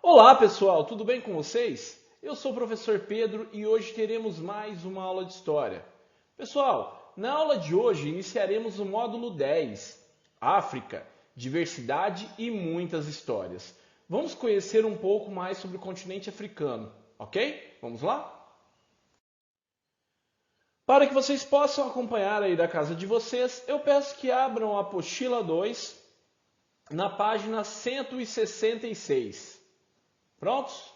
Olá pessoal, tudo bem com vocês? Eu sou o professor Pedro e hoje teremos mais uma aula de História. Pessoal, na aula de hoje iniciaremos o módulo 10, África, Diversidade e Muitas Histórias. Vamos conhecer um pouco mais sobre o continente africano, ok? Vamos lá? Para que vocês possam acompanhar aí da casa de vocês, eu peço que abram a apostila 2 na página 166. Prontos?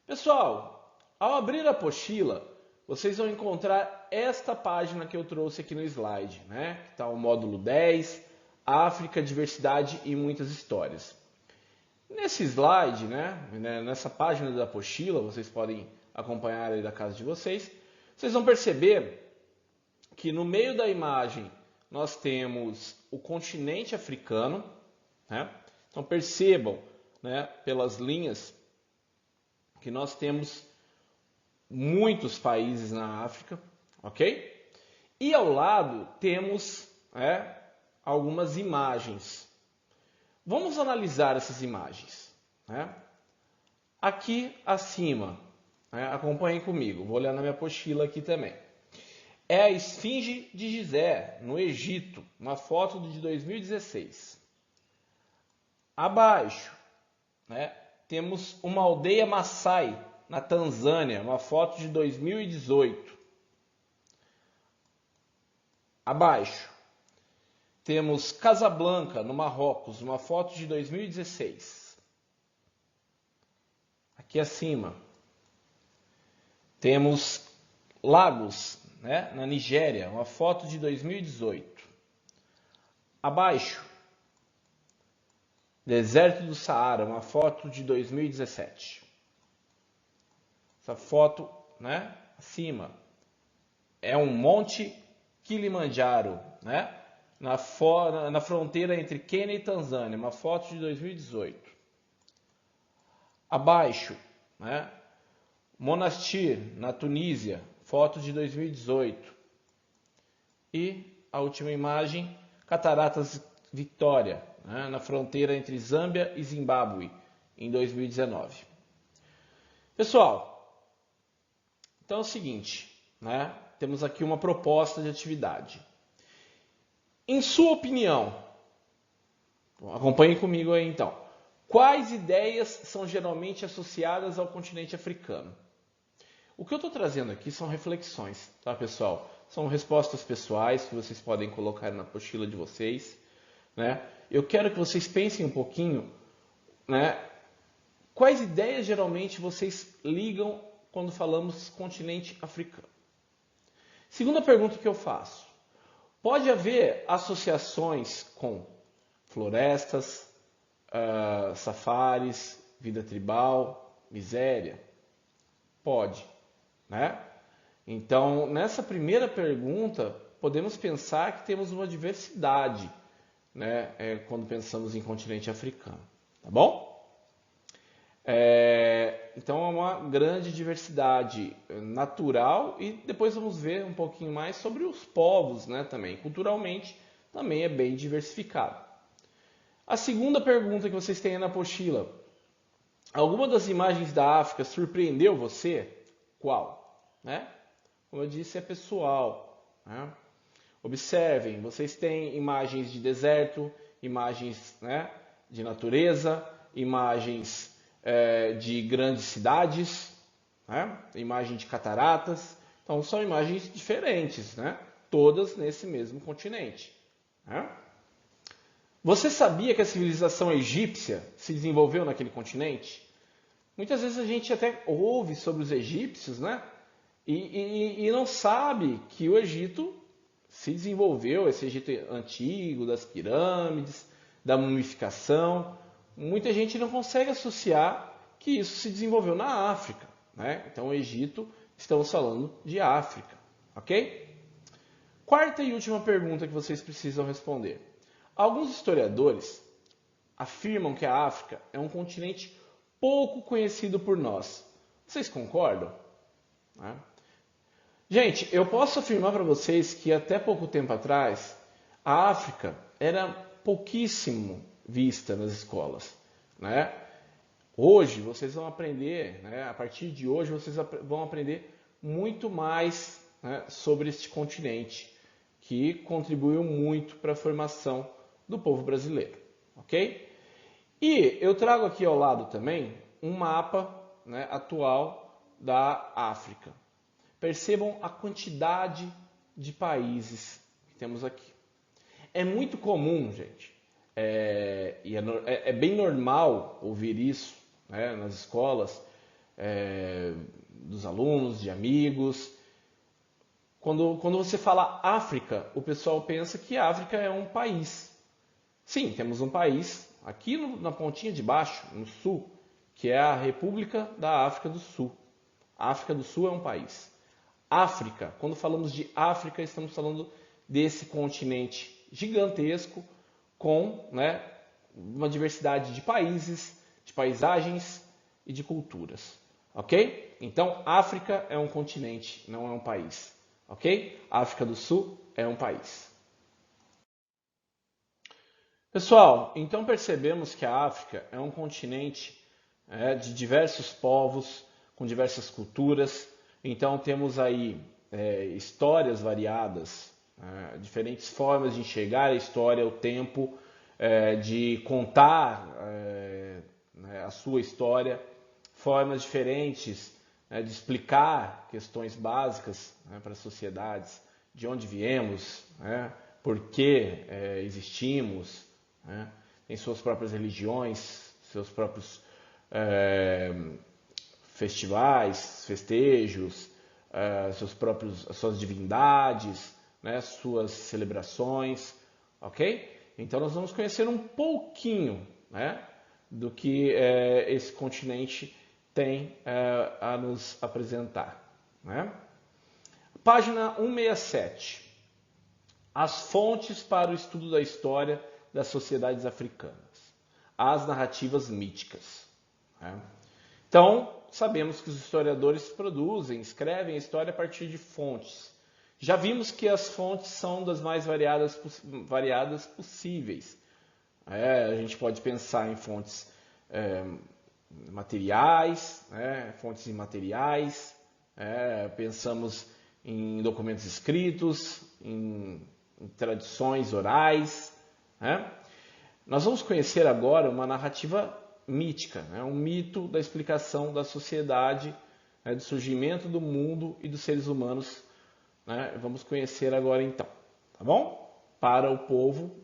Pessoal, ao abrir a apostila, vocês vão encontrar esta página que eu trouxe aqui no slide, né? Que está o módulo 10, África, Diversidade e Muitas Histórias. Nesse slide, nessa página da apostila, vocês podem acompanhar aí da casa de vocês, vocês vão perceber que no meio da imagem nós temos o continente africano, né? Então percebam, né, pelas linhas que nós temos muitos países na África, ok? E ao lado temos algumas imagens. Vamos analisar essas imagens, né? Aqui acima, acompanhem comigo, vou olhar na minha apostila aqui também. É a Esfinge de Gizé, no Egito, uma foto de 2016. Abaixo, temos uma aldeia Maasai, na Tanzânia, uma foto de 2018. Abaixo, temos Casablanca, no Marrocos, uma foto de 2016. Aqui acima, temos Lagos, na Nigéria, uma foto de 2018. Abaixo, Deserto do Saara, uma foto de 2017. Essa foto, acima, é um Monte Kilimanjaro, na fronteira entre Quênia e Tanzânia, uma foto de 2018. Abaixo, Monastir, na Tunísia, foto de 2018. E a última imagem, Cataratas Victoria, na fronteira entre Zâmbia e Zimbábue, em 2019. Pessoal, então é o seguinte, temos aqui uma proposta de atividade. Em sua opinião, acompanhem comigo aí então, quais ideias são geralmente associadas ao continente africano? O que eu estou trazendo aqui são reflexões, tá pessoal? São respostas pessoais que vocês podem colocar na apostila de vocês. Eu quero que vocês pensem um pouquinho, quais ideias geralmente vocês ligam quando falamos continente africano. Segunda pergunta que eu faço, pode haver associações com florestas, safaris, vida tribal, miséria? Pode, Então, nessa primeira pergunta, podemos pensar que temos uma diversidade, quando pensamos em continente africano, tá bom? Então é uma grande diversidade natural e depois vamos ver um pouquinho mais sobre os povos, também. Culturalmente também é bem diversificado. A segunda pergunta que vocês têm aí na apostila, alguma das imagens da África surpreendeu você? Qual? Como eu disse, é pessoal. Observem, vocês têm imagens de deserto, imagens de natureza, imagens de grandes cidades, imagem de cataratas. Então são imagens diferentes, todas nesse mesmo continente. Você sabia que a civilização egípcia se desenvolveu naquele continente? Muitas vezes a gente até ouve sobre os egípcios, e não sabe que o Egito se desenvolveu, esse Egito antigo, das pirâmides, da mumificação. Muita gente não consegue associar que isso se desenvolveu na África. Então, o Egito, estamos falando de África. Ok? Quarta e última pergunta que vocês precisam responder. Alguns historiadores afirmam que a África é um continente pouco conhecido por nós. Vocês concordam? Gente, eu posso afirmar para vocês que até pouco tempo atrás, a África era pouquíssimo vista nas escolas. Hoje vocês vão aprender, né, a partir de hoje vocês vão aprender muito mais, né, sobre este continente que contribuiu muito para a formação do povo brasileiro, ok? E eu trago aqui ao lado também um mapa, né, atual da África. Percebam a quantidade de países que temos aqui. É muito comum, gente, é bem normal ouvir isso, né, nas escolas, dos alunos, de amigos. Quando você fala África, o pessoal pensa que África é um país. Sim, temos um país aqui na pontinha de baixo, no sul, que é a República da África do Sul. A África do Sul é um país. África, quando falamos de África, estamos falando desse continente gigantesco com, né, uma diversidade de países, de paisagens e de culturas. Ok? Então, África é um continente, não é um país. Ok? África do Sul é um país. Pessoal, então percebemos que a África é um continente de diversos povos, com diversas culturas. Então temos aí histórias variadas, diferentes formas de enxergar a história, o tempo, de contar né, a sua história, formas diferentes, né, de explicar questões básicas, né, para as sociedades, de onde viemos, né, por que existimos, né, tem suas próprias religiões, seus próprios festivais, festejos, as suas divindades, né, suas celebrações, ok? Então nós vamos conhecer um pouquinho, né, do que esse continente tem a nos apresentar, né? Página 167. As fontes para o estudo da história das sociedades africanas. As narrativas míticas, né? Então, sabemos que os historiadores produzem, escrevem a história a partir de fontes. Já vimos que as fontes são das mais variadas possíveis. A gente pode pensar em fontes materiais, fontes imateriais, pensamos em documentos escritos, em tradições orais. Nós vamos conhecer agora uma narrativa mítica, um mito da explicação da sociedade, do surgimento do mundo e dos seres humanos. Vamos conhecer agora então, tá bom? Para o povo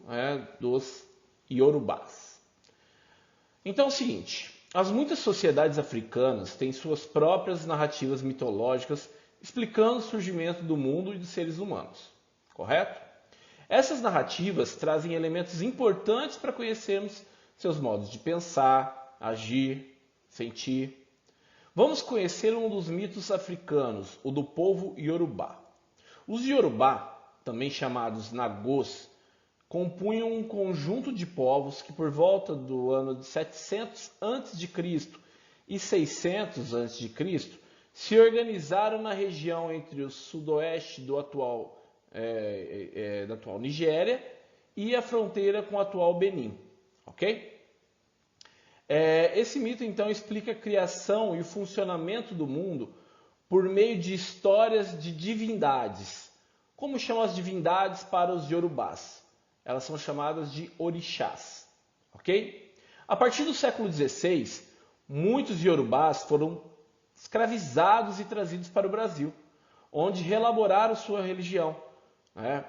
dos Iorubás. Então é o seguinte, as muitas sociedades africanas têm suas próprias narrativas mitológicas explicando o surgimento do mundo e dos seres humanos, correto? Essas narrativas trazem elementos importantes para conhecermos seus modos de pensar, agir, sentir. Vamos conhecer um dos mitos africanos, o do povo Iorubá. Os Iorubá, também chamados Nagôs, compunham um conjunto de povos que por volta do ano de 700 a.C. e 600 a.C. se organizaram na região entre o sudoeste da atual Nigéria e a fronteira com o atual Benin. Ok? Esse mito então explica a criação e o funcionamento do mundo por meio de histórias de divindades. Como chamam as divindades para os Yorubás? Elas são chamadas de orixás. Ok? A partir do século XVI, muitos Yorubás foram escravizados e trazidos para o Brasil, onde reelaboraram sua religião.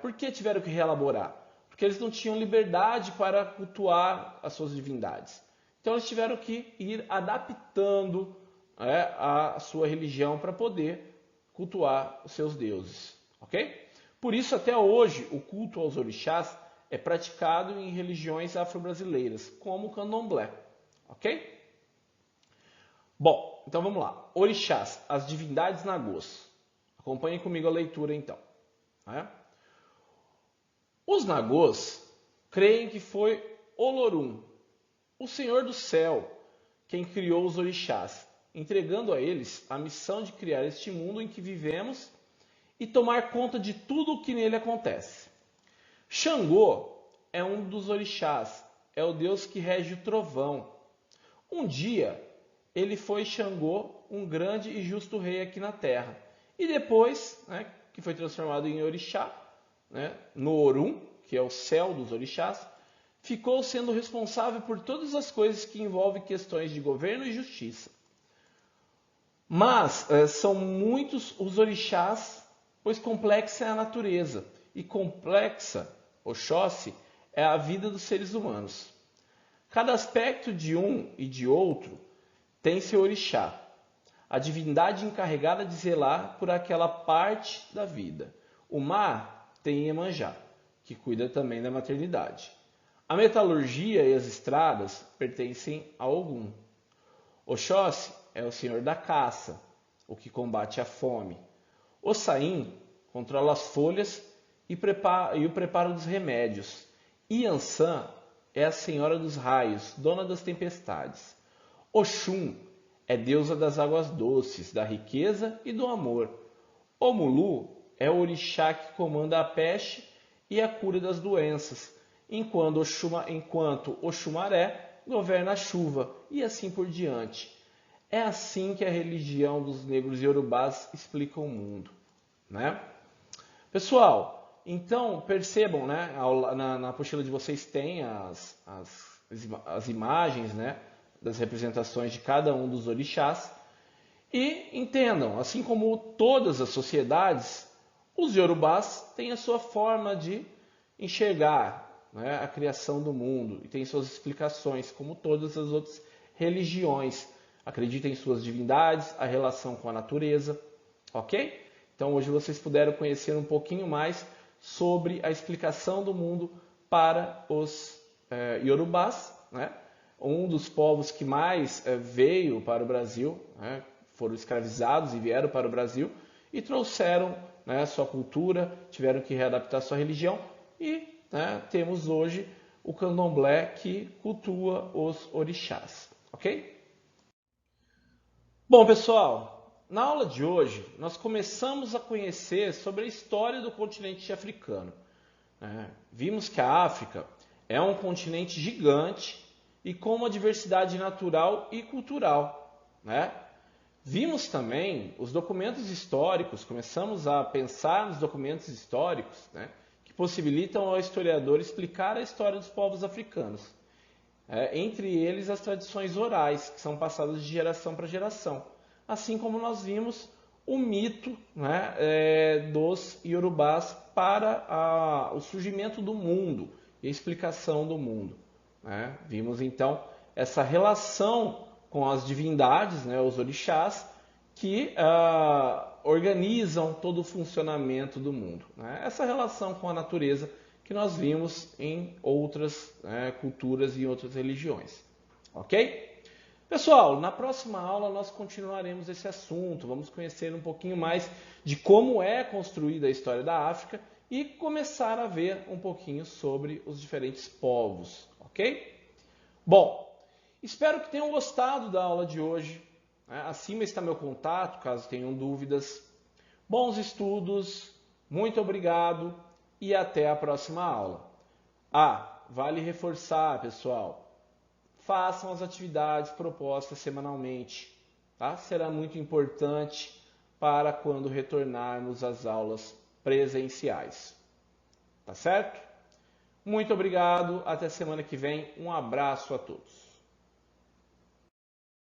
Por que tiveram que reelaborar? Porque eles não tinham liberdade para cultuar as suas divindades. Então eles tiveram que ir adaptando a sua religião para poder cultuar os seus deuses. Ok? Por isso, até hoje, o culto aos orixás é praticado em religiões afro-brasileiras, como o candomblé. Ok? Bom, então vamos lá. Orixás, as divindades nagôs. Acompanhem comigo a leitura então. Os nagôs creem que foi Olorum, o Senhor do Céu, quem criou os orixás, entregando a eles a missão de criar este mundo em que vivemos e tomar conta de tudo o que nele acontece. Xangô é um dos orixás, é o deus que rege o trovão. Um dia, ele foi Xangô, um grande e justo rei aqui na Terra. E depois, né, que foi transformado em orixá, né, no Orum, que é o céu dos orixás, ficou sendo responsável por todas as coisas que envolvem questões de governo e justiça. Mas são muitos os orixás, pois complexa é a natureza e complexa, Oxóssi, é a vida dos seres humanos. Cada aspecto de um e de outro tem seu orixá, a divindade encarregada de zelar por aquela parte da vida. O mar tem Iemanjá, que cuida também da maternidade. A metalurgia e as estradas pertencem a Ogum. Oxóssi é o senhor da caça, o que combate a fome. Ossain controla as folhas e o preparo dos remédios. Iansã é a senhora dos raios, dona das tempestades. Oxum é deusa das águas doces, da riqueza e do amor. Omulu é o orixá que comanda a peste e a cura das doenças, enquanto Oxumaré governa a chuva, e assim por diante. É assim que a religião dos negros iorubás explica o mundo, né? Pessoal, então percebam, né? Na apostila de vocês tem as imagens, né, das representações de cada um dos orixás. E entendam, assim como todas as sociedades, os iorubás têm a sua forma de enxergar, né, a criação do mundo e tem suas explicações, como todas as outras religiões. Acreditam em suas divindades, a relação com a natureza, ok? Então hoje vocês puderam conhecer um pouquinho mais sobre a explicação do mundo para os iorubás, né? Um dos povos que mais veio para o Brasil, né? Foram escravizados e vieram para o Brasil e trouxeram, né, sua cultura, tiveram que readaptar sua religião e, né, temos hoje o candomblé que cultua os orixás, ok? Bom, pessoal, na aula de hoje nós começamos a conhecer sobre a história do continente africano. Vimos que a África é um continente gigante e com uma diversidade natural e cultural, né? Vimos também os documentos históricos, começamos a pensar nos documentos históricos, né, que possibilitam ao historiador explicar a história dos povos africanos. Entre eles as tradições orais, que são passadas de geração para geração. Assim como nós vimos o mito, né, dos iorubás para o surgimento do mundo e a explicação do mundo, né? Vimos então essa relação com as divindades, né, os orixás, que organizam todo o funcionamento do mundo, né? Essa relação com a natureza que nós vimos em outras culturas e outras religiões. Ok? Pessoal, na próxima aula nós continuaremos esse assunto, vamos conhecer um pouquinho mais de como é construída a história da África e começar a ver um pouquinho sobre os diferentes povos, ok? Bom, espero que tenham gostado da aula de hoje. Acima está meu contato, caso tenham dúvidas. Bons estudos, muito obrigado e até a próxima aula. Vale reforçar, pessoal, façam as atividades propostas semanalmente, tá? Será muito importante para quando retornarmos às aulas presenciais. Tá certo? Muito obrigado, até semana que vem. Um abraço a todos.